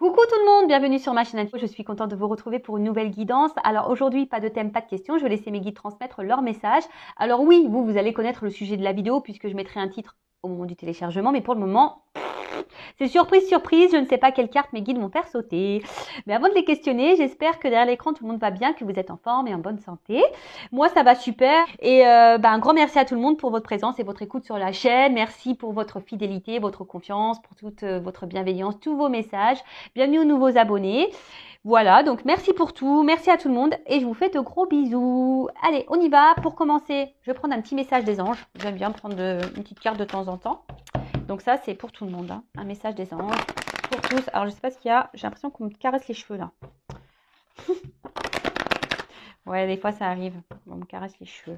Coucou tout le monde, bienvenue sur ma chaîne Info. Je suis contente de vous retrouver pour une nouvelle guidance. Alors aujourd'hui, pas de thème, pas de questions. Je vais laisser mes guides transmettre leur message. Alors oui, vous allez connaître le sujet de la vidéo puisque je mettrai un titre au moment du téléchargement. Mais pour le moment, c'est surprise, surprise. Je ne sais pas quelle carte mes guides vont faire sauter. Mais avant de les questionner, j'espère que derrière l'écran, tout le monde va bien, que vous êtes en forme et en bonne santé. Moi, ça va super. Et un grand merci à tout le monde pour votre présence et votre écoute sur la chaîne. Merci pour votre fidélité, votre confiance, pour toute votre bienveillance, tous vos messages. Bienvenue aux nouveaux abonnés. Voilà, donc merci pour tout. Merci à tout le monde et je vous fais de gros bisous. Allez, on y va. Pour commencer, je vais prendre un petit message des anges. J'aime bien prendre une petite carte de temps en temps. Donc ça, c'est pour tout le monde, hein. Un message des anges pour tous. Alors, je sais pas ce qu'il y a. J'ai l'impression qu'on me caresse les cheveux, là. Ouais, des fois, ça arrive. On me caresse les cheveux.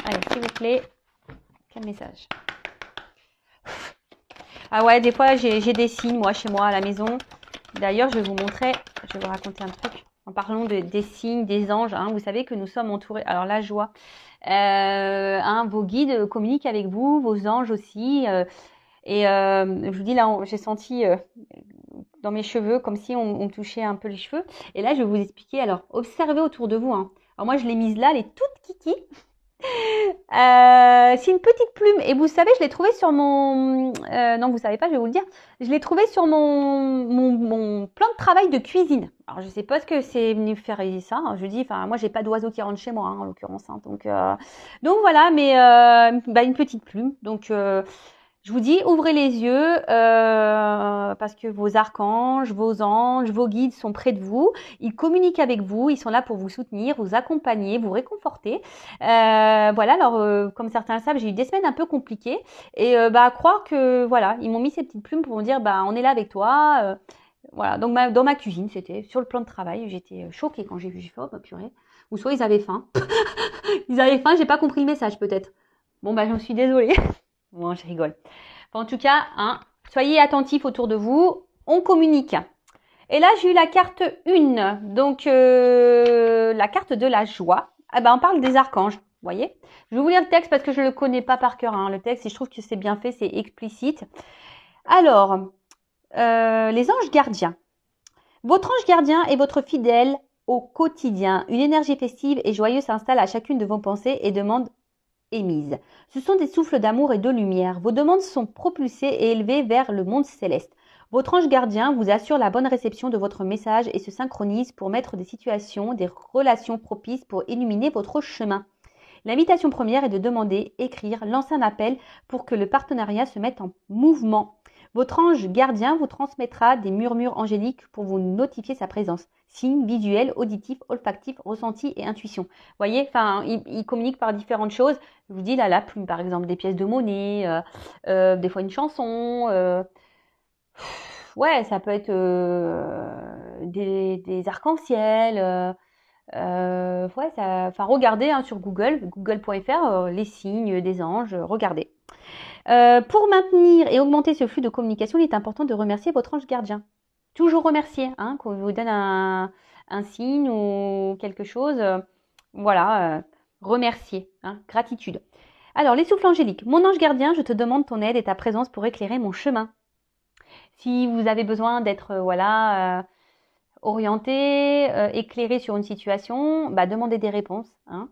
Allez, s'il vous plaît. Quel message? Ah ouais, des fois, j'ai des signes, moi, chez moi, à la maison. D'ailleurs, je vais vous montrer, je vais vous raconter un truc. En parlant des signes, des anges, hein, vous savez que nous sommes entourés. Alors, la joie. Vos guides communiquent avec vous, vos anges aussi. Je vous dis là, j'ai senti dans mes cheveux comme si on touchait un peu les cheveux. Et là, je vais vous expliquer. Alors, observez autour de vous, hein. Alors moi, je l'ai mise là, elle est toute kiki. C'est une petite plume. Et vous savez, je l'ai trouvée sur mon... non, vous savez pas, je vais vous le dire. Je l'ai trouvée sur mon plan de travail de cuisine. Alors, je sais pas ce que c'est venu faire ça. Je dis, enfin, moi, j'ai pas d'oiseau qui rentre chez moi, hein, en l'occurrence. Hein, donc voilà, mais une petite plume. Donc... je vous dis, ouvrez les yeux parce que vos archanges, vos anges, vos guides sont près de vous. Ils communiquent avec vous. Ils sont là pour vous soutenir, vous accompagner, vous réconforter. Voilà, alors comme certains le savent, j'ai eu des semaines un peu compliquées. Et à croire que, voilà, ils m'ont mis ces petites plumes pour me dire, on est là avec toi. Voilà, donc dans ma cuisine, c'était sur le plan de travail. J'étais choquée quand j'ai vu, j'ai fait, oh purée. Ou soit ils avaient faim. Ils avaient faim, j'ai pas compris le message peut-être. Bon, j'en suis désolée. Bon, je rigole. Enfin, en tout cas, hein, soyez attentifs autour de vous. On communique. Et là, j'ai eu la carte 1. Donc, la carte de la joie. On parle des archanges. Vous voyez? Je vais vous lire le texte parce que je ne le connais pas par cœur, hein, le texte. Et je trouve que c'est bien fait, c'est explicite. Alors, les anges gardiens. Votre ange gardien est votre fidèle au quotidien. Une énergie festive et joyeuse s'installe à chacune de vos pensées et demande émises. Ce sont des souffles d'amour et de lumière. Vos demandes sont propulsées et élevées vers le monde céleste. Votre ange gardien vous assure la bonne réception de votre message et se synchronise pour mettre des situations, des relations propices pour illuminer votre chemin. L'invitation première est de demander, écrire, lancer un appel pour que le partenariat se mette en mouvement. Votre ange gardien vous transmettra des murmures angéliques pour vous notifier sa présence. Signes visuels, auditifs, olfactifs, ressentis et intuition. Vous voyez, il communique par différentes choses. Je vous dis là, la plume, par exemple, des pièces de monnaie, des fois une chanson. Ouais, ça peut être des arcs-en-ciel. Regardez sur google.fr, les signes des anges, regardez. Pour maintenir et augmenter ce flux de communication, il est important de remercier votre ange gardien. Toujours remercier, hein, qu'on vous donne un signe ou quelque chose. Remercier, hein, gratitude. Alors, les souffles angéliques. Mon ange gardien, je te demande ton aide et ta présence pour éclairer mon chemin. Si vous avez besoin d'être, orienté, éclairé sur une situation, demandez des réponses, hein.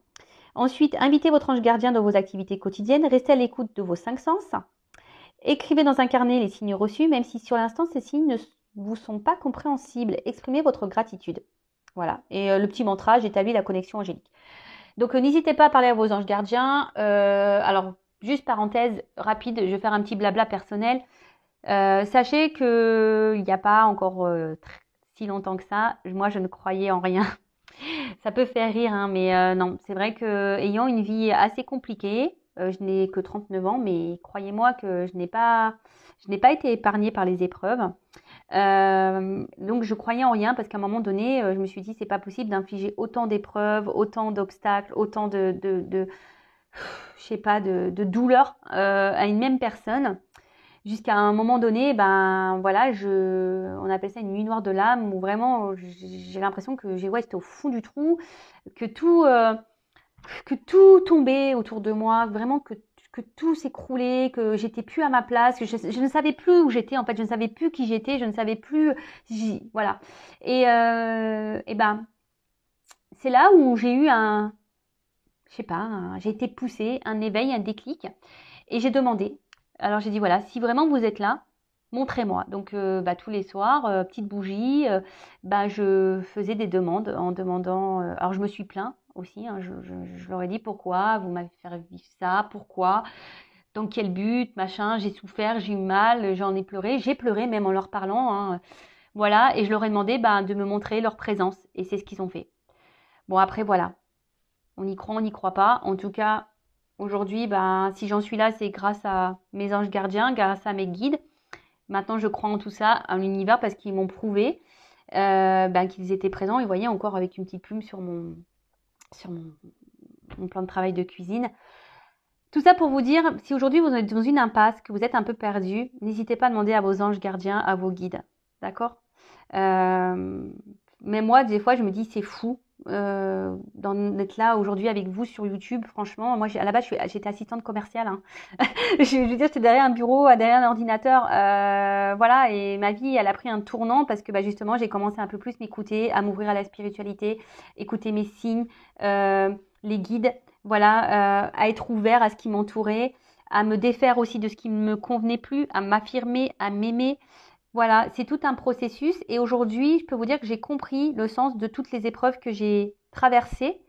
Ensuite, invitez votre ange gardien dans vos activités quotidiennes. Restez à l'écoute de vos 5 sens. Écrivez dans un carnet les signes reçus, même si sur l'instant, ces signes ne vous sont pas compréhensibles. Exprimez votre gratitude. Voilà. Et le petit mantra, j'établis la connexion angélique. Donc, n'hésitez pas à parler à vos anges gardiens. Alors, juste parenthèse rapide, je vais faire un petit blabla personnel. Sachez qu'il n'y a pas encore si longtemps que ça, moi, je ne croyais en rien. Ça peut faire rire, hein, mais non, c'est vrai que ayant une vie assez compliquée, je n'ai que 39 ans, mais croyez-moi que je n'ai pas été épargnée par les épreuves. Donc je croyais en rien parce qu'à un moment donné, je me suis dit c'est pas possible d'infliger autant d'épreuves, autant d'obstacles, autant de douleurs à une même personne. Jusqu'à un moment donné, on appelle ça une nuit noire de l'âme, où vraiment j'ai l'impression que j'étais au fond du trou, que tout tombait autour de moi, vraiment que que tout s'écroulait, que j'étais plus à ma place, que je ne savais plus où j'étais en fait, je ne savais plus qui j'étais, je ne savais plus, voilà. Et ben c'est là où j'ai eu je sais pas, j'ai été poussée, un éveil, un déclic, et j'ai demandé. Alors j'ai dit voilà, si vraiment vous êtes là, montrez-moi. Donc tous les soirs, petite bougie, je faisais des demandes en demandant. Alors je me suis plaint aussi, hein, je leur ai dit pourquoi vous m'avez fait vivre ça, pourquoi, dans quel but, machin. J'ai souffert, j'ai eu mal, j'en ai pleuré même en leur parlant. Hein, voilà, et je leur ai demandé de me montrer leur présence, et c'est ce qu'ils ont fait. Bon après voilà, on y croit, on n'y croit pas. En tout cas, aujourd'hui, si j'en suis là, c'est grâce à mes anges gardiens, grâce à mes guides. Maintenant, je crois en tout ça, en l'univers, parce qu'ils m'ont prouvé qu'ils étaient présents. Et vous voyez, encore avec une petite plume sur mon plan de travail de cuisine. Tout ça pour vous dire, si aujourd'hui vous êtes dans une impasse, que vous êtes un peu perdu, n'hésitez pas à demander à vos anges gardiens, à vos guides. D'accord Mais moi, des fois, je me dis, c'est fou d'être là aujourd'hui avec vous sur YouTube. Franchement, moi, à la base, j'étais assistante commerciale. Hein. je veux dire, j'étais derrière un bureau, derrière un ordinateur. Voilà, et ma vie, elle a pris un tournant parce que justement, j'ai commencé un peu plus m'écouter, à m'ouvrir à la spiritualité, écouter mes signes, les guides, voilà, à être ouvert à ce qui m'entourait, à me défaire aussi de ce qui ne me convenait plus, à m'affirmer, à m'aimer. Voilà, c'est tout un processus et aujourd'hui, je peux vous dire que j'ai compris le sens de toutes les épreuves que j'ai traversées.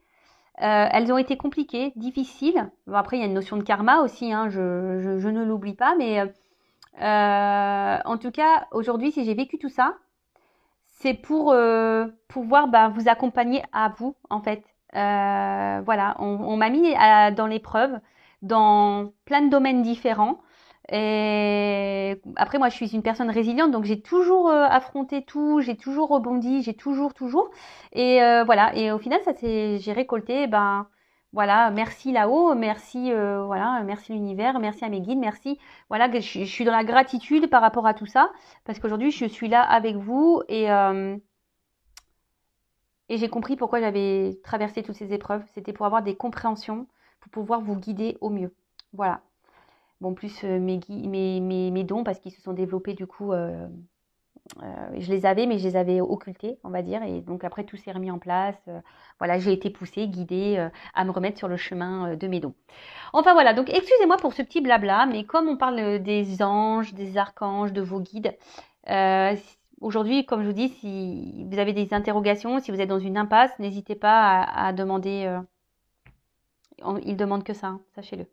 Elles ont été compliquées, difficiles. Bon, après, il y a une notion de karma aussi, hein, je ne l'oublie pas, mais en tout cas, aujourd'hui, si j'ai vécu tout ça, c'est pour pouvoir vous accompagner à vous, en fait. Voilà, on m'a mis dans l'épreuve, dans plein de domaines différents. Et après, moi, je suis une personne résiliente, donc j'ai toujours affronté tout, j'ai toujours rebondi, j'ai toujours. Et voilà. Et au final, j'ai récolté. Voilà, merci là-haut, merci, voilà, merci l'univers, merci à mes guides, merci. Voilà, je suis dans la gratitude par rapport à tout ça, parce qu'aujourd'hui, je suis là avec vous et j'ai compris pourquoi j'avais traversé toutes ces épreuves. C'était pour avoir des compréhensions, pour pouvoir vous guider au mieux. Voilà. Bon, plus mes dons, parce qu'ils se sont développés du coup, je les avais, mais je les avais occultés, on va dire. Et donc après, tout s'est remis en place. Voilà, j'ai été poussée, guidée à me remettre sur le chemin de mes dons. Enfin voilà, donc excusez-moi pour ce petit blabla, mais comme on parle des anges, des archanges, de vos guides, aujourd'hui, comme je vous dis, si vous avez des interrogations, si vous êtes dans une impasse, n'hésitez pas à demander. Ils demandent que ça, hein, sachez-le.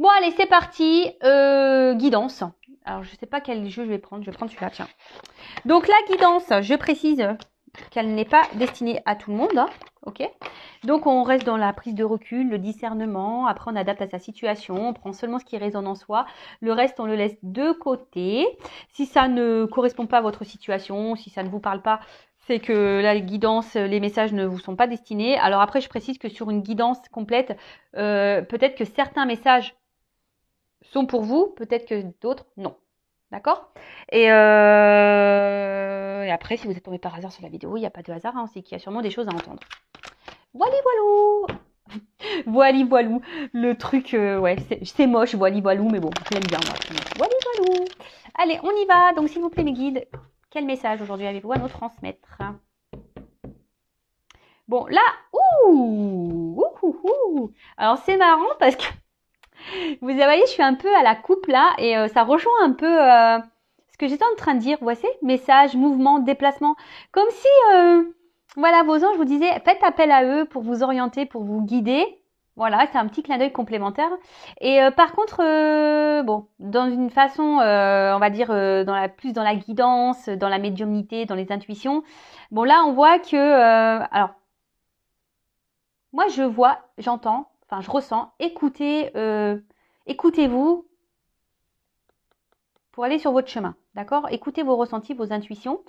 Bon, allez, c'est parti. Guidance. Alors, je ne sais pas quel jeu je vais prendre. Je vais prendre celui-là, tiens. Donc, la guidance, je précise qu'elle n'est pas destinée à tout le monde. Hein, ok. Donc, on reste dans la prise de recul, le discernement. Après, on adapte à sa situation. On prend seulement ce qui résonne en soi. Le reste, on le laisse de côté. Si ça ne correspond pas à votre situation, si ça ne vous parle pas, c'est que la guidance, les messages ne vous sont pas destinés. Alors après, je précise que sur une guidance complète, peut-être que certains messages sont pour vous, peut-être que d'autres, non. D'accord ? Et après, si vous êtes tombé par hasard sur la vidéo, il n'y a pas de hasard, hein, c'est qu'il y a sûrement des choses à entendre. Voili voilou. Voili voilou. Le truc, ouais, c'est moche, voili voilou, mais bon, je l'aime bien, moi. Voili voilou. Allez, on y va. Donc, s'il vous plaît, mes guides, quel message aujourd'hui avez-vous à nous transmettre ? Bon, là, alors c'est marrant parce que vous voyez, je suis un peu à la coupe là et ça rejoint un peu ce que j'étais en train de dire. Vous voyez, message, mouvement, déplacement. Comme si, voilà, vos anges vous disaient, faites appel à eux pour vous orienter, pour vous guider. Voilà, c'est un petit clin d'œil complémentaire. Et par contre, bon, dans une façon, on va dire, plus dans la guidance, dans la médiumnité, dans les intuitions. Bon, là, on voit que, alors, moi, je vois, j'entends, enfin, je ressens, écoutez-vous pour aller sur votre chemin, d'accord ? Écoutez vos ressentis, vos intuitions.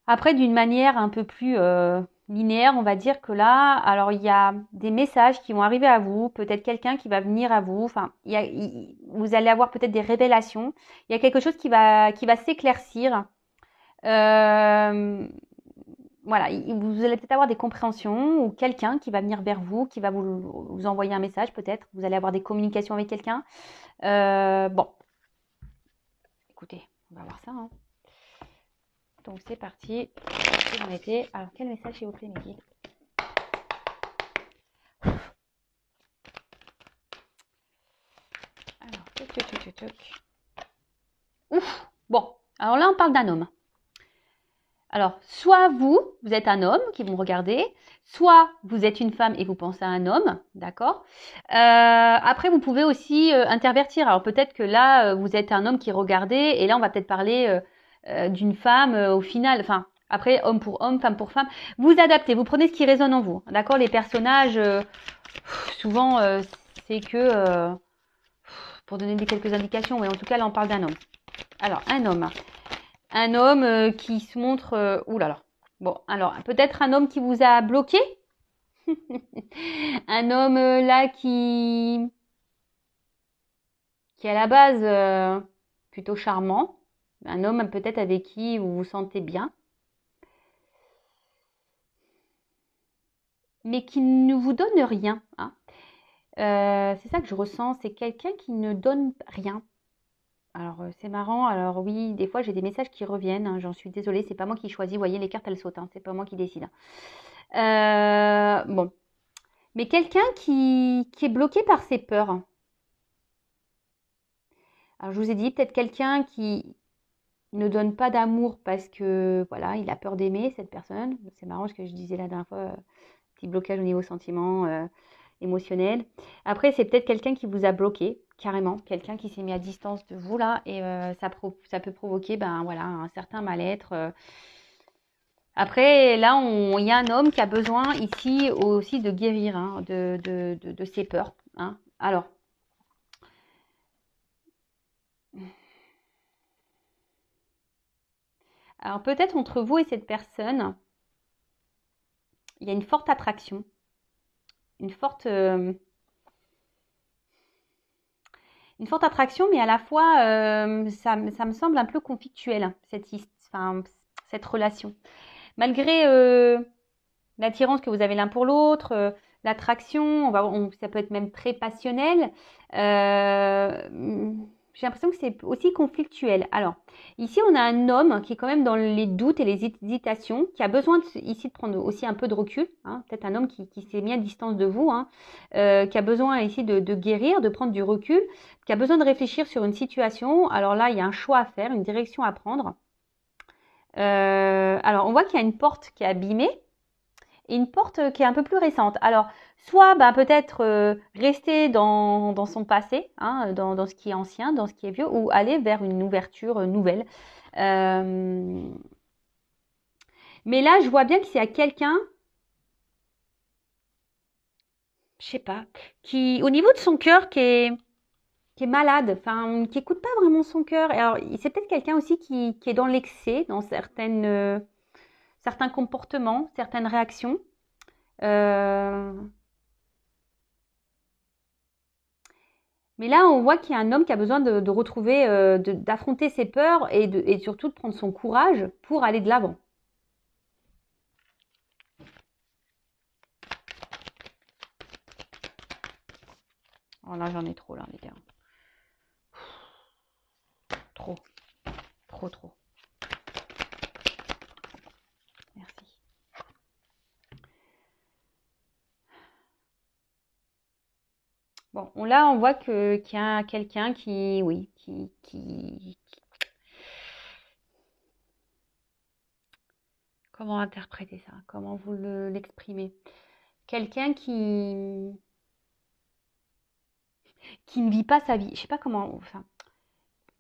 Après, d'une manière un peu plus linéaire, on va dire que là, alors il y a des messages qui vont arriver à vous, peut-être quelqu'un qui va venir à vous, enfin, vous allez avoir peut-être des révélations. Il y a quelque chose qui va s'éclaircir. Bon, voilà, vous allez peut-être avoir des compréhensions ou quelqu'un qui va venir vers vous, qui va vous envoyer un message peut-être. Vous allez avoir des communications avec quelqu'un. Bon, écoutez, on va voir ça. Hein. Donc c'est parti. J'en étais. Alors quel message s'il vous plaît, mes guides? Alors, toc. Ouf. Bon, alors là on parle d'un homme. Alors, soit vous êtes un homme qui vont me regarder, soit vous êtes une femme et vous pensez à un homme, d'accord. Après, vous pouvez aussi intervertir. Alors, peut-être que là, vous êtes un homme qui regardait, et là, on va peut-être parler d'une femme au final. Enfin, après, homme pour homme, femme pour femme. Vous adaptez, vous prenez ce qui résonne en vous, d'accord. Les personnages, souvent, c'est que, pour donner quelques indications, mais en tout cas, là, on parle d'un homme. Alors, un homme. Un homme qui se montre... ouh là là. Bon, alors, peut-être un homme qui vous a bloqué. Un homme là qui est à la base plutôt charmant. Un homme peut-être avec qui vous vous sentez bien. Mais qui ne vous donne rien. Hein. C'est ça que je ressens. C'est quelqu'un qui ne donne rien. Alors, c'est marrant. Alors oui, des fois, j'ai des messages qui reviennent. Hein. J'en suis désolée. C'est pas moi qui choisis. Vous voyez, les cartes, elles sautent. Hein. C'est pas moi qui décide. Bon. Mais quelqu'un qui est bloqué par ses peurs. Alors, je vous ai dit, peut-être quelqu'un qui ne donne pas d'amour parce que, voilà, il a peur d'aimer cette personne. C'est marrant ce que je disais la dernière fois. Petit blocage au niveau sentiment, émotionnel. Après, c'est peut-être quelqu'un qui vous a bloqué, carrément. Quelqu'un qui s'est mis à distance de vous, là. Et ça peut provoquer, ben, voilà, un certain mal-être. Après, là, il y a un homme qui a besoin ici aussi de guérir hein, de ses peurs. Hein. Alors, peut-être entre vous et cette personne, il y a une forte attraction, une forte attraction, mais à la fois, ça me semble un peu conflictuel, cette relation. Malgré l'attirance que vous avez l'un pour l'autre, l'attraction, ça peut être même très passionnel. J'ai l'impression que c'est aussi conflictuel. Alors, ici, on a un homme qui est quand même dans les doutes et les hésitations, qui a besoin ici de prendre aussi un peu de recul. Hein, peut-être un homme qui s'est mis à distance de vous, hein, qui a besoin ici de guérir, de prendre du recul, qui a besoin de réfléchir sur une situation. Alors là, il y a un choix à faire, une direction à prendre. Alors, on voit qu'il y a une porte qui est abîmée et une porte qui est un peu plus récente. Alors, soit peut-être rester dans son passé, hein, dans ce qui est ancien, dans ce qui est vieux, ou aller vers une ouverture nouvelle. Mais là, je vois bien qu'il y a quelqu'un, je sais pas, qui, au niveau de son cœur, qui est malade, enfin, qui écoute pas vraiment son cœur. Alors, c'est peut-être quelqu'un aussi qui est dans l'excès, dans certains comportements, certaines réactions. Mais là, on voit qu'il y a un homme qui a besoin de retrouver, d'affronter ses peurs et surtout de prendre son courage pour aller de l'avant. Oh là, j'en ai trop là, les gars. Trop. Trop. Merci. Bon, là, on voit qu'il y a quelqu'un qui, oui, qui... Comment interpréter ça? Comment vous l'exprimez? Quelqu'un qui ne vit pas sa vie. Je sais pas comment, enfin,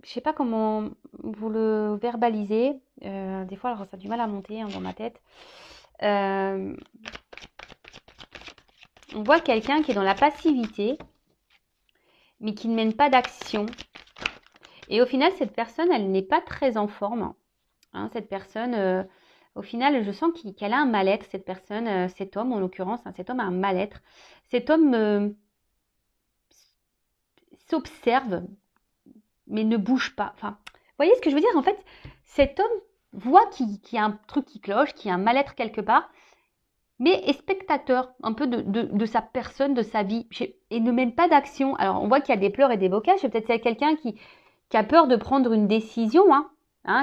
je sais pas comment vous le verbalisez. Des fois, alors, ça a du mal à monter hein, dans ma tête. On voit quelqu'un qui est dans la passivité, mais qui ne mène pas d'action. Et au final, cette personne, elle n'est pas très en forme. Hein, cette personne, au final, je sens qu'elle a un mal-être, cette personne, cet homme en l'occurrence. Hein, cet homme a un mal-être. Cet homme s'observe, mais ne bouge pas. Enfin, vous voyez ce que je veux dire? En fait, cet homme voit qu'il y a un truc qui cloche, qu'il y a un mal-être quelque part, mais est spectateur un peu de sa personne, de sa vie, et ne mène pas d'action. Alors, on voit qu'il y a des pleurs et des blocages. C'est peut-être quelqu'un qui a peur de prendre une décision,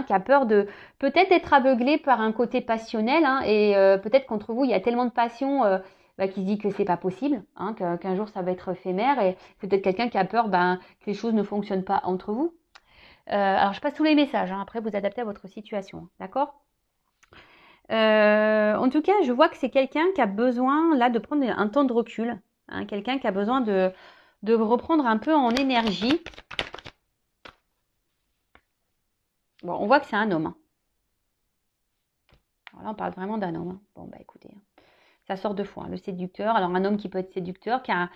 qui a peur de peut-être être aveuglé par un côté passionnel, et peut-être qu'entre vous, il y a tellement de passion qui se dit que c'est pas possible, qu'un jour ça va être éphémère, et c'est peut-être quelqu'un qui a peur que les choses ne fonctionnent pas entre vous. Alors, je passe tous les messages, après vous adaptez à votre situation, d'accord ? En tout cas, je vois que c'est quelqu'un qui a besoin là de prendre un temps de recul, quelqu'un qui a besoin de reprendre un peu en énergie. Bon, on voit que c'est un homme. Alors là, on parle vraiment d'un homme. Bon, bah écoutez, ça sort deux fois, le séducteur. Alors, un homme qui peut être séducteur, qui a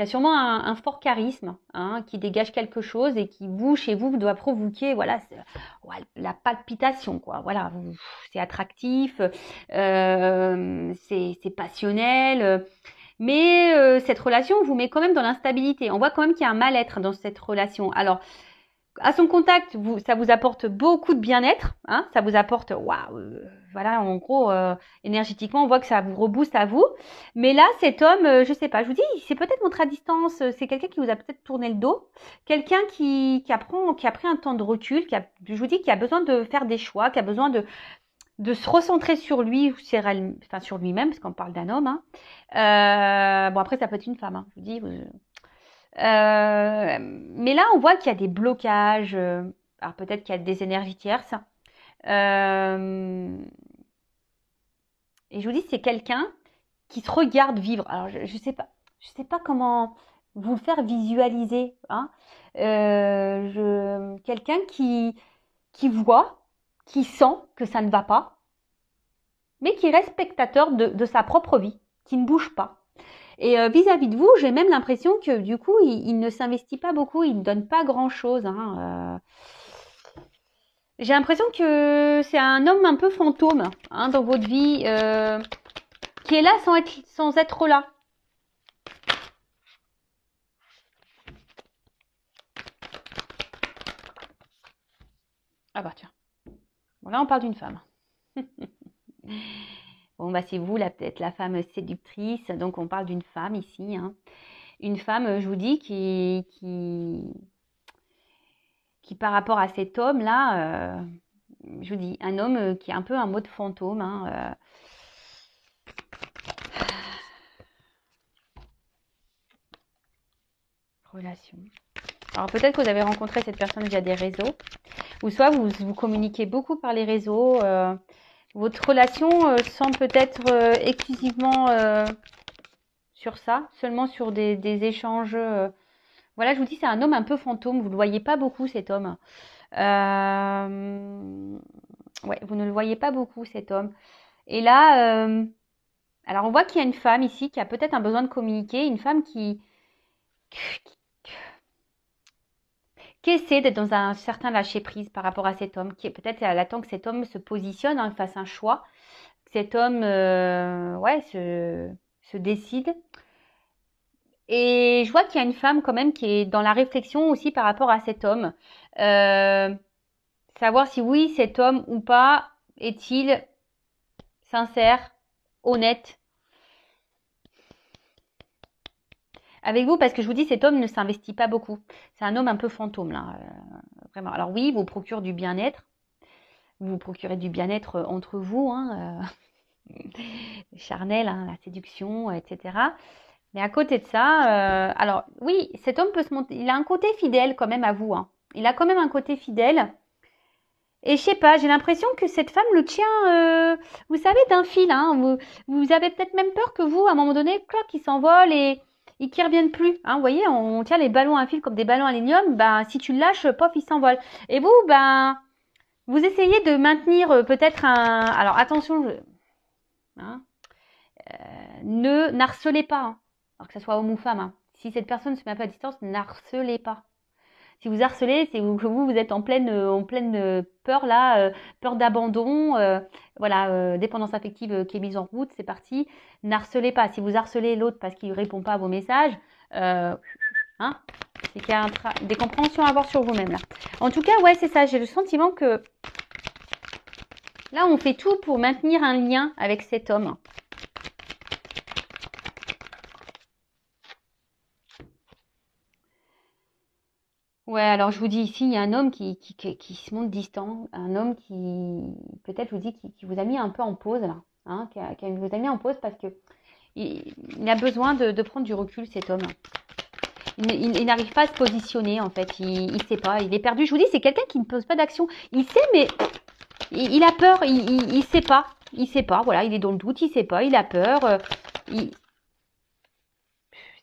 sûrement un fort charisme, qui dégage quelque chose et qui, chez vous, doit provoquer, voilà, la palpitation, quoi. Voilà, c'est attractif, c'est passionnel. Mais cette relation vous met quand même dans l'instabilité. On voit quand même qu'il y a un mal-être dans cette relation. Alors, à son contact, ça vous apporte beaucoup de bien-être, ça vous apporte, voilà, en gros, énergétiquement, on voit que ça vous rebooste à vous. Mais là, cet homme, je sais pas, je vous dis, c'est peut-être montré à distance, c'est quelqu'un qui vous a peut-être tourné le dos, quelqu'un qui a pris un temps de recul, je vous dis, qui a besoin de faire des choix, qui a besoin de se recentrer sur lui, sur lui-même, parce qu'on parle d'un homme. Bon, après, ça peut être une femme, je vous dis. Mais là, on voit qu'il y a des blocages. Alors peut-être qu'il y a des énergies tierces. Et je vous dis, c'est quelqu'un qui se regarde vivre. Alors je sais pas comment vous le faire visualiser. Quelqu'un qui voit, qui sent que ça ne va pas, mais qui reste spectateur de sa propre vie, qui ne bouge pas. Et vis-à-vis de vous, j'ai même l'impression que du coup, il ne s'investit pas beaucoup, il ne donne pas grand-chose. J'ai l'impression que c'est un homme un peu fantôme dans votre vie, qui est là sans être là. Ah bah tiens, bon là on parle d'une femme. Bon bah c'est vous peut-être la femme séductrice, donc on parle d'une femme ici. Une femme, je vous dis, qui par rapport à cet homme-là, je vous dis, un homme qui est un peu un mode fantôme. Relation. Alors peut-être que vous avez rencontré cette personne via des réseaux, ou soit vous communiquez beaucoup par les réseaux. Votre relation semble peut-être exclusivement sur ça, seulement sur des échanges. Voilà, je vous dis, c'est un homme un peu fantôme. Vous ne le voyez pas beaucoup, cet homme. Ouais, vous ne le voyez pas beaucoup, cet homme. Et là, alors on voit qu'il y a une femme ici qui a peut-être un besoin de communiquer, une femme qui essaie d'être dans un certain lâcher-prise par rapport à cet homme, qui peut-être elle attend que cet homme se positionne, fasse un choix, que cet homme se décide. Et je vois qu'il y a une femme quand même qui est dans la réflexion aussi par rapport à cet homme. Savoir si oui, cet homme ou pas est-il sincère, honnête avec vous, parce que je vous dis, cet homme ne s'investit pas beaucoup. C'est un homme un peu fantôme, là, vraiment. Alors oui, il vous procure du bien-être. Vous vous procurez du bien-être entre vous, charnel, la séduction, etc. Mais à côté de ça, alors oui, cet homme peut se monter. Il a un côté fidèle quand même à vous. Il a quand même un côté fidèle. Et je sais pas, j'ai l'impression que cette femme le tient, vous savez, d'un fil. Vous avez peut-être même peur que vous, à un moment donné, clac, il s'envole et qui reviennent plus. Vous voyez, on tient les ballons à un fil comme des ballons à aluminium. Si tu le lâches, pof, il s'envole. Et vous, vous essayez de maintenir peut-être un. Alors attention, ne n'harcelez pas, alors que ce soit homme ou femme. Si cette personne ne se met pas à distance, n'harcelez pas. Si vous harcelez, c'est que vous êtes en pleine peur là, peur d'abandon, dépendance affective qui est mise en route, c'est parti. N'harcelez pas. Si vous harcelez l'autre parce qu'il ne répond pas à vos messages, c'est qu'il y a des compréhensions à avoir sur vous-même là. En tout cas, ouais, c'est ça. J'ai le sentiment que Là, on fait tout pour maintenir un lien avec cet homme. Ouais, alors je vous dis ici, il y a un homme qui se montre distant, un homme qui, peut-être je vous dis, qui vous a mis un peu en pause là, hein, qui vous a mis en pause parce que il a besoin de prendre du recul, cet homme. Il n'arrive pas à se positionner en fait, il sait pas, il est perdu. Je vous dis, c'est quelqu'un qui ne pose pas d'action. Il sait, mais il a peur, il sait pas, voilà, il est dans le doute, il sait pas, il a peur,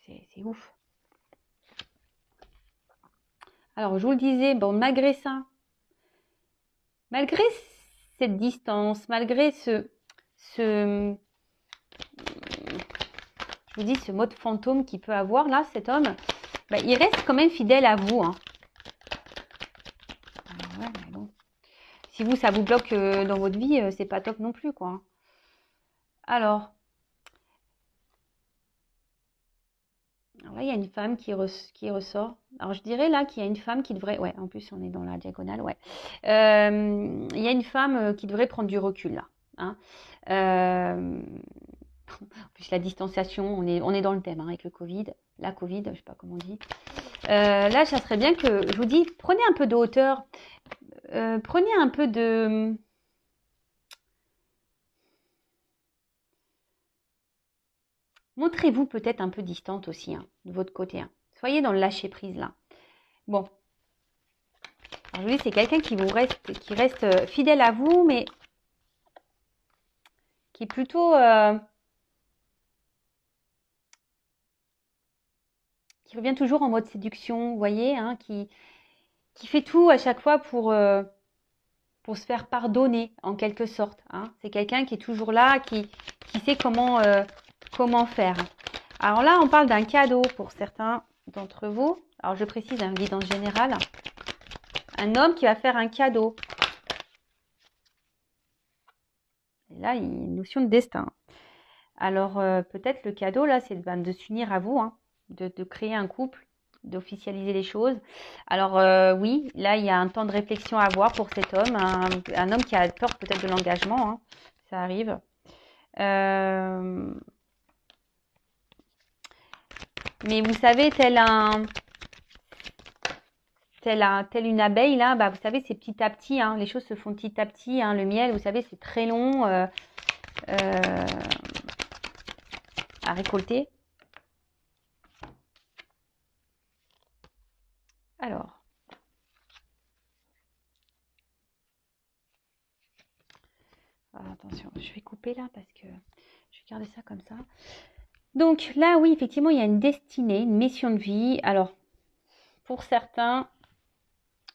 c'est ouf. Alors, je vous le disais, bon, malgré ça, malgré cette distance, malgré je vous dis, ce mode fantôme qu'il peut avoir là, cet homme, bah, il reste quand même fidèle à vous. Hein. Alors, ouais, mais bon. Si vous, ça vous bloque dans votre vie, c'est pas top non plus, quoi. Alors là, il y a une femme qui ressort. Alors, je dirais là qu'il y a une femme qui devrait... Ouais, en plus, on est dans la diagonale, ouais. Il y a une femme qui devrait prendre du recul, là. Hein. En plus, la distanciation, on est dans le thème, hein, avec le Covid. La Covid, je sais pas comment on dit. Là, ça serait bien que... Je vous dis, prenez un peu de hauteur. Prenez un peu de... Montrez-vous peut-être un peu distante aussi, hein, de votre côté. Hein. Soyez dans le lâcher-prise, là. Bon. Alors, je vous dis, c'est quelqu'un qui reste fidèle à vous, mais qui est plutôt... qui revient toujours en mode séduction, vous voyez, hein, qui fait tout à chaque fois pour se faire pardonner, en quelque sorte. Hein. C'est quelqu'un qui est toujours là, qui sait comment faire. Alors là, on parle d'un cadeau pour certains d'entre vous. Alors, je précise un guidance générale. Un homme qui va faire un cadeau. Et là, il y a une notion de destin. Alors, peut-être le cadeau, là, c'est de s'unir à vous, hein, de créer un couple, d'officialiser les choses. Alors, oui, là, il y a un temps de réflexion à avoir pour cet homme. Un homme qui a peur peut-être de l'engagement. Hein, ça arrive. Mais vous savez, telle une abeille, là, bah, vous savez, c'est petit à petit, hein, les choses se font petit à petit. Hein, le miel, vous savez, c'est très long à récolter. Alors. Attention, je vais couper là parce que je vais garder ça comme ça. Donc là, oui, effectivement, il y a une destinée, une mission de vie. Alors, pour certains,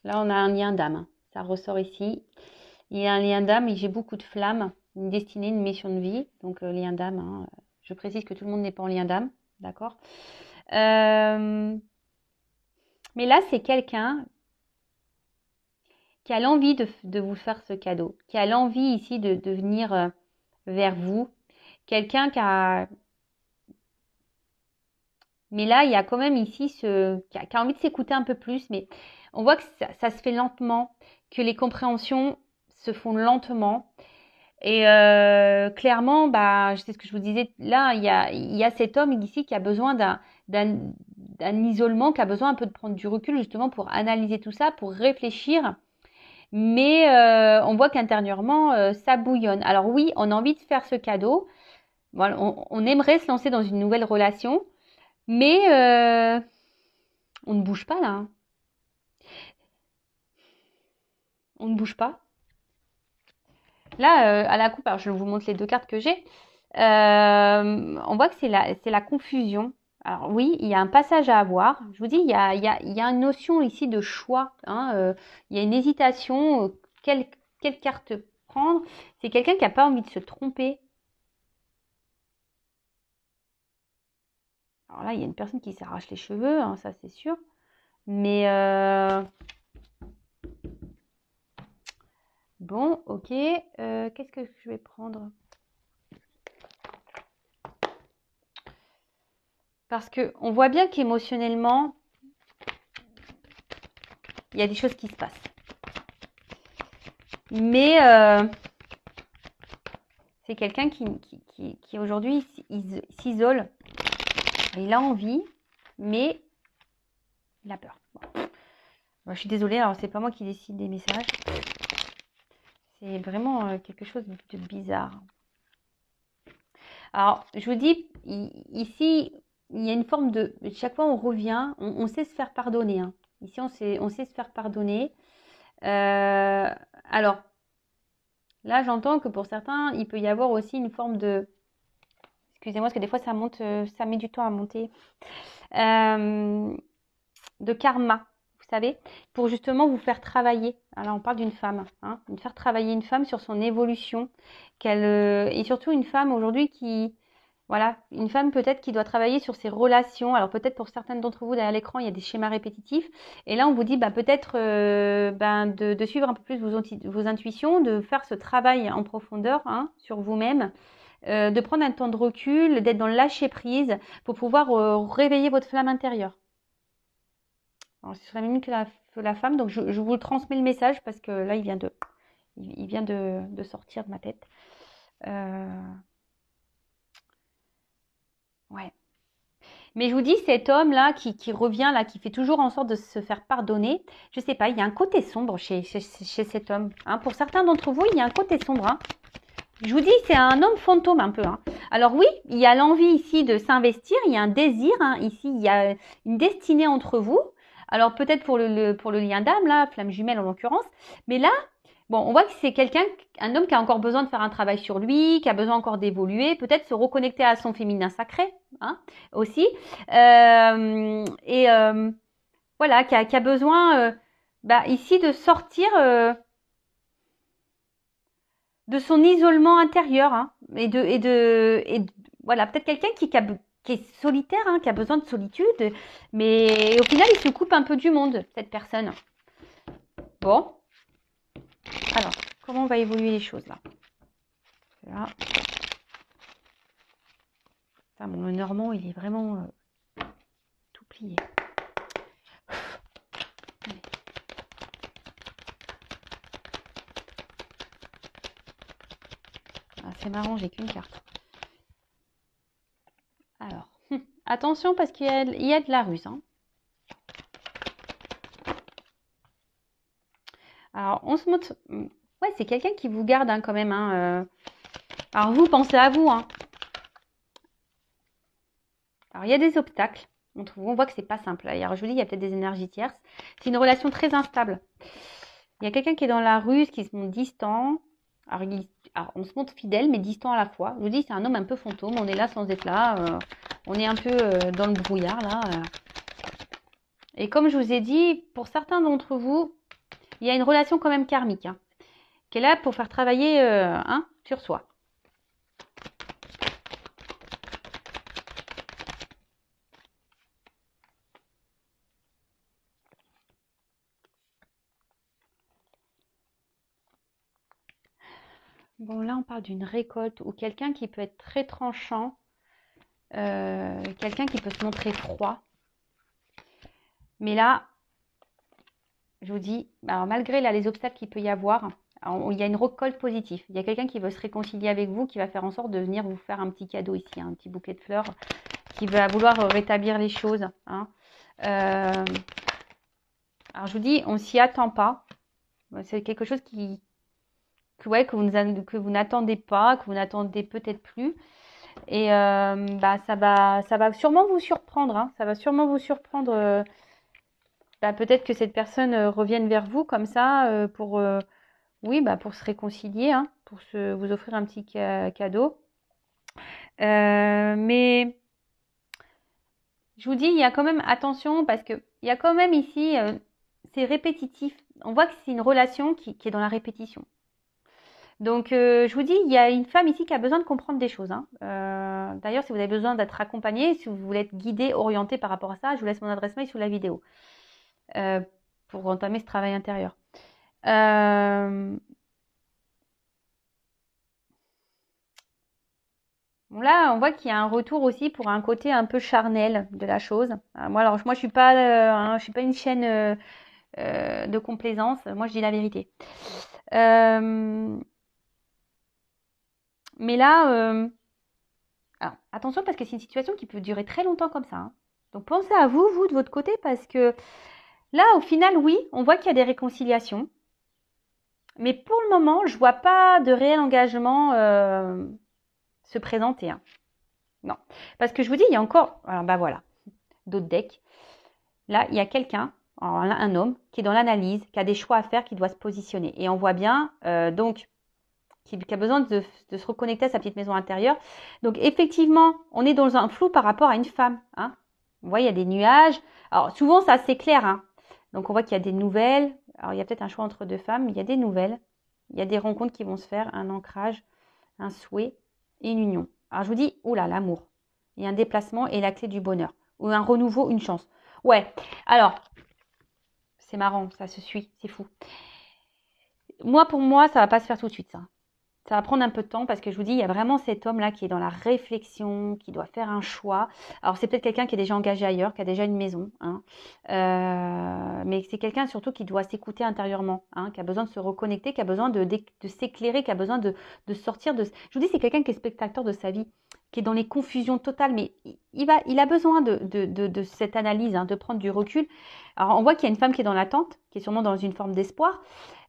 là, on a un lien d'âme. Hein. Ça ressort ici. Il y a un lien d'âme et j'ai beaucoup de flammes. Une destinée, une mission de vie. Donc, lien d'âme. Hein. Je précise que tout le monde n'est pas en lien d'âme. D'accord. Mais là, c'est quelqu'un qui a l'envie de vous faire ce cadeau. Qui a l'envie ici de venir vers vous. Quelqu'un qui a... Mais là, il y a quand même ici qui a envie de s'écouter un peu plus. Mais on voit que ça se fait lentement, que les compréhensions se font lentement. Et clairement, bah, je sais ce que je vous disais, là, il y a cet homme ici qui a besoin d'un isolement, qui a besoin un peu de prendre du recul justement pour analyser tout ça, pour réfléchir. Mais on voit qu'intérieurement, ça bouillonne. Alors oui, on a envie de faire ce cadeau. Voilà, on aimerait se lancer dans une nouvelle relation. Mais on ne bouge pas là. Hein. On ne bouge pas. Là, à la coupe, alors je vous montre les deux cartes que j'ai. On voit que c'est la confusion. Alors oui, il y a un passage à avoir. Je vous dis, il y a une notion ici de choix. Hein, il y a une hésitation. Quelle carte prendre? C'est quelqu'un qui n'a pas envie de se tromper. Alors là, il y a une personne qui s'arrache les cheveux, hein, ça c'est sûr. Mais bon, ok. Qu'est-ce que je vais prendre? Parce qu'on voit bien qu'émotionnellement, il y a des choses qui se passent. Mais C'est quelqu'un qui aujourd'hui s'isole. Il a envie, mais il a peur. Bon. Bon, je suis désolée, alors c'est pas moi qui décide des messages. C'est vraiment quelque chose de bizarre. Alors, je vous dis, ici, il y a une forme de... Chaque fois, on revient, on sait se faire pardonner. Hein. Ici, on sait se faire pardonner. Alors, là, j'entends que pour certains, il peut y avoir aussi une forme de... Excusez-moi, parce que des fois, ça monte, ça met du temps à monter. De karma, vous savez, pour justement vous faire travailler. Alors, on parle d'une femme, hein, de faire travailler une femme sur son évolution. Et surtout, une femme aujourd'hui qui... Voilà, une femme peut-être qui doit travailler sur ses relations. Alors peut-être pour certaines d'entre vous derrière l'écran, il y a des schémas répétitifs. Et là, on vous dit peut-être de suivre un peu plus vos intuitions, de faire ce travail en profondeur hein, sur vous-même, de prendre un temps de recul, d'être dans le lâcher-prise pour pouvoir réveiller votre flamme intérieure. Alors, c'est sur la même ligne que la femme, donc je vous transmets le message parce que là, il vient de sortir de ma tête. Ouais. Mais je vous dis, cet homme-là qui revient, là, qui fait toujours en sorte de se faire pardonner, je sais pas, il y a un côté sombre chez cet homme. Hein. Pour certains d'entre vous, il y a un côté sombre. Hein. Je vous dis, c'est un homme fantôme un peu. Hein. Alors oui, il y a l'envie ici de s'investir, il y a un désir. Hein. Ici, il y a une destinée entre vous. Alors peut-être pour le lien d'âme, là, flamme jumelle en l'occurrence. Mais là, bon, on voit que c'est un homme qui a encore besoin de faire un travail sur lui, qui a besoin encore d'évoluer, peut-être se reconnecter à son féminin sacré, hein, aussi. Voilà, qui a besoin, ici, de sortir de son isolement intérieur, hein, voilà, peut-être quelqu'un qui est solitaire, hein, qui a besoin de solitude, mais au final, il se coupe un peu du monde, cette personne. Bon. Alors, comment va évoluer les choses là? Là. Putain, mon Normand, il est vraiment tout plié. Ah, c'est marrant, j'ai qu'une carte. Alors, attention parce qu'il y a de la ruse. Hein. Alors, on se montre... Ouais, c'est quelqu'un qui vous garde hein, quand même. Hein, Alors, vous, pensez à vous. Hein. Alors, il y a des obstacles. On voit que c'est pas simple. Alors, je vous dis, il y a peut-être des énergies tierces. C'est une relation très instable. Il y a quelqu'un qui est dans la ruse, qui se montre distant. Alors, on se montre fidèle, mais distant à la fois. Je vous dis, c'est un homme un peu fantôme. On est là sans être là. On est un peu dans le brouillard, là. Et comme je vous ai dit, pour certains d'entre vous, il y a une relation quand même karmique, hein, qui est là pour faire travailler hein, sur soi. Bon, là, on parle d'une récolte ou quelqu'un qui peut être très tranchant, quelqu'un qui peut se montrer froid. Mais là, je vous dis, alors malgré là, les obstacles qu'il peut y avoir, il y a une récolte positive. Il y a quelqu'un qui veut se réconcilier avec vous, qui va faire en sorte de venir vous faire un petit cadeau ici, un petit bouquet de fleurs, qui va vouloir rétablir les choses. Hein. Alors je vous dis, on ne s'y attend pas. C'est quelque chose que vous n'attendez pas, que vous n'attendez peut-être plus. Et ça va sûrement vous surprendre. Hein. Ça va sûrement vous surprendre. Peut-être que cette personne revienne vers vous comme ça pour se réconcilier, hein, pour vous offrir un petit cadeau. Mais je vous dis, il y a quand même attention parce que il y a quand même ici, c'est répétitif. On voit que c'est une relation qui est dans la répétition. Donc, je vous dis, il y a une femme ici qui a besoin de comprendre des choses. Hein. D'ailleurs, si vous avez besoin d'être accompagné, si vous voulez être guidé, orienté par rapport à ça, je vous laisse mon adresse mail sous la vidéo pour entamer ce travail intérieur. Bon, là, on voit qu'il y a un retour aussi pour un côté un peu charnel de la chose. Moi, je suis pas une chaîne de complaisance. Moi, je dis la vérité. Mais là, alors, attention parce que c'est une situation qui peut durer très longtemps comme ça, hein. Donc pensez à vous, vous de votre côté, parce que là, au final, oui, on voit qu'il y a des réconciliations. Mais pour le moment, je vois pas de réel engagement se présenter, hein. Non. Parce que je vous dis, il y a encore. Alors, bah voilà, d'autres decks. Là, il y a quelqu'un, un homme, qui est dans l'analyse, qui a des choix à faire, qui doit se positionner. Et on voit bien, donc, qui a besoin de se reconnecter à sa petite maison intérieure. Donc, effectivement, on est dans un flou par rapport à une femme, hein. On voit, il y a des nuages. Alors, souvent, c'est assez clair, hein. Donc, on voit qu'il y a des nouvelles. Alors, il y a peut-être un choix entre deux femmes, mais il y a des nouvelles. Il y a des rencontres qui vont se faire, un ancrage, un souhait et une union. Alors, je vous dis, oula, l'amour. Il y a un déplacement et la clé du bonheur. Ou un renouveau, une chance. Ouais, alors, c'est marrant, ça se suit, c'est fou. Moi, pour moi, ça va pas se faire tout de suite, ça. Ça va prendre un peu de temps parce que je vous dis, il y a vraiment cet homme-là qui est dans la réflexion, qui doit faire un choix. Alors, c'est peut-être quelqu'un qui est déjà engagé ailleurs, qui a déjà une maison, hein. Mais c'est quelqu'un surtout qui doit s'écouter intérieurement, hein, qui a besoin de se reconnecter, qui a besoin de s'éclairer, qui a besoin de sortir de... Je vous dis, c'est quelqu'un qui est spectateur de sa vie, qui est dans les confusions totales, mais il a besoin de cette analyse, hein, de prendre du recul. Alors, on voit qu'il y a une femme qui est dans l'attente, qui est sûrement dans une forme d'espoir,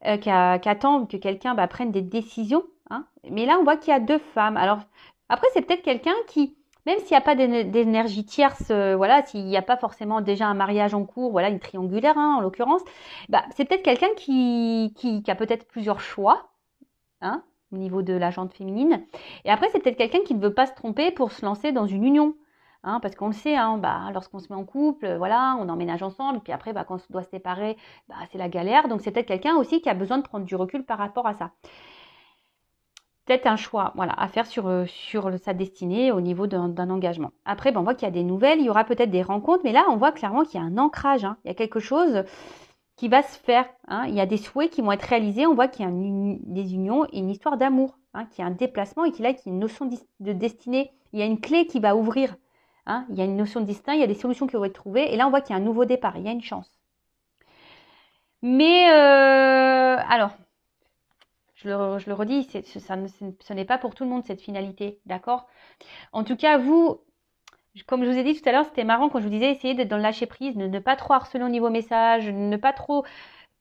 qui attend que quelqu'un prenne des décisions, hein. Mais là, on voit qu'il y a deux femmes. Alors, après, c'est peut-être quelqu'un qui, même s'il n'y a pas d'énergie tierce, voilà, s'il n'y a pas forcément déjà un mariage en cours, voilà, une triangulaire, hein, en l'occurrence, c'est peut-être quelqu'un qui a peut-être plusieurs choix, hein, au niveau de la jante féminine. Et après, c'est peut-être quelqu'un qui ne veut pas se tromper pour se lancer dans une union. Hein, parce qu'on le sait, hein, lorsqu'on se met en couple, voilà, on emménage ensemble, puis après, quand on doit se séparer, c'est la galère. Donc, c'est peut-être quelqu'un aussi qui a besoin de prendre du recul par rapport à ça. Peut-être un choix, voilà, à faire sur sa destinée au niveau d'un engagement. Après, on voit qu'il y a des nouvelles, il y aura peut-être des rencontres, mais là, on voit clairement qu'il y a un ancrage, hein. Il y a quelque chose qui va se faire, hein. Il y a des souhaits qui vont être réalisés. On voit qu'il y a des unions et une histoire d'amour, hein, qu'il y a un déplacement et qu'il y a une notion de destinée. Il y a une clé qui va ouvrir, hein. Il y a une notion de destin, il y a des solutions qui vont être trouvées. Et là, on voit qu'il y a un nouveau départ, il y a une chance. Mais, alors, je le redis, ce n'est pas pour tout le monde cette finalité, d'accord? En tout cas, vous, comme je vous ai dit tout à l'heure, c'était marrant quand je vous disais, essayez d'être dans le lâcher prise, ne pas trop harceler au niveau message, ne pas trop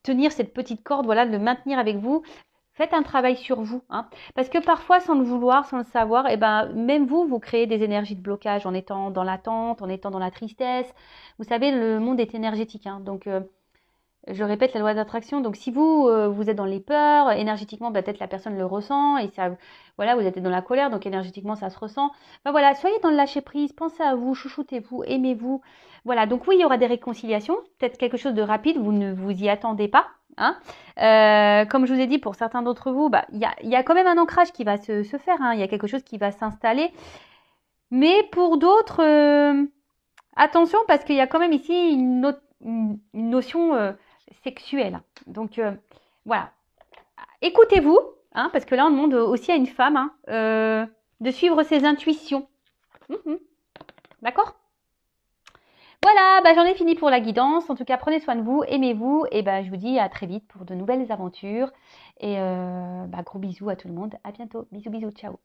tenir cette petite corde, voilà, de le maintenir avec vous. Faites un travail sur vous, hein, parce que parfois, sans le vouloir, sans le savoir, même vous créez des énergies de blocage en étant dans l'attente, en étant dans la tristesse. Vous savez, le monde est énergétique, hein, donc je répète la loi d'attraction. Donc, si vous êtes dans les peurs, énergétiquement, peut-être la personne le ressent et ça, voilà, vous êtes dans la colère, donc énergétiquement, ça se ressent. Voilà, soyez dans le lâcher prise, pensez à vous, chouchoutez-vous, aimez-vous. Voilà, donc oui, il y aura des réconciliations, peut-être quelque chose de rapide, vous ne vous y attendez pas, hein. Comme je vous ai dit, pour certains d'entre vous, il y a quand même un ancrage qui va se faire, hein. Il y a quelque chose qui va s'installer. Mais pour d'autres, attention, parce qu'il y a quand même ici une notion sexuelle. Donc, voilà. Écoutez-vous, hein, parce que là, on demande aussi à une femme, hein, de suivre ses intuitions. D'accord? Voilà, j'en ai fini pour la guidance. En tout cas, prenez soin de vous, aimez-vous. Et je vous dis à très vite pour de nouvelles aventures. Et gros bisous à tout le monde. À bientôt. Bisous, bisous. Ciao.